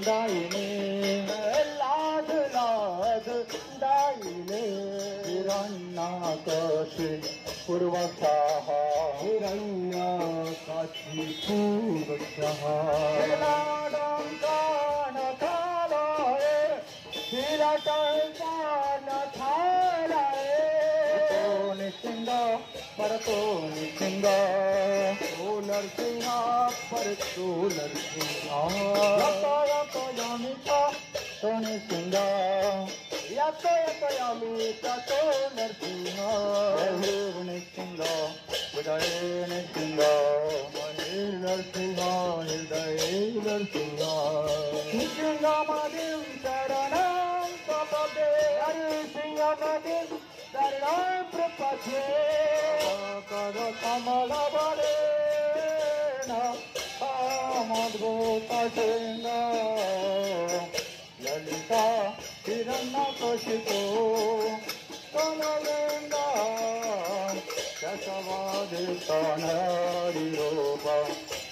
दायिने लाद लाद दायिने हिरण्याकाशी पूर्वशः हिरण्याकाशी पूर्वशः हिरण्यकानकालये हिरण्यकानकालये निसिंह परतो निसिंह ओ नरसिंह परतो नरसिंह यतो यमिता तो निसिंह यतो यमिता तो नरसिंह निसिंह हृदय निसिंह नरसिंह हृदय नरसिंह निसिंह मदिं शरणं प्रपदे नरसिंह मदिं शरणं प्रपदे कर कमल बलेन अमद्भुत सिंह ललिता हिरण्यकशिपो तनवेंद शशवादितनरिरूप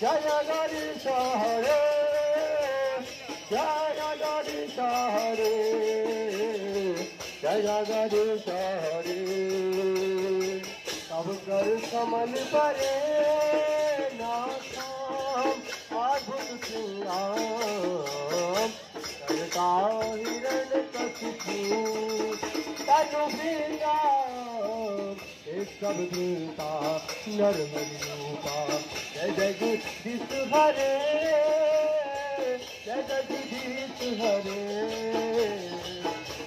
जय गणेश हरे जय गणेश हरे जय गणेश हरे सब कर कमल परे नाथम अद्भुत सिंगाम करता हिरण्यकशिपु तनु सिंगाम एक सब देवता नरहरि रूपा जय जगदीश हरे जय जगदीश हरे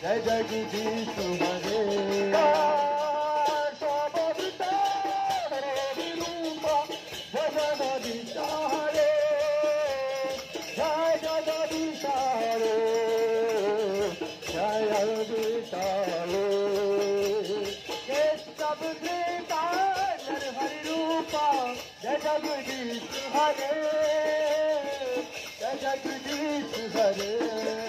जय जगदीश हरे जय जगदीश हरे जय जगदीश हरे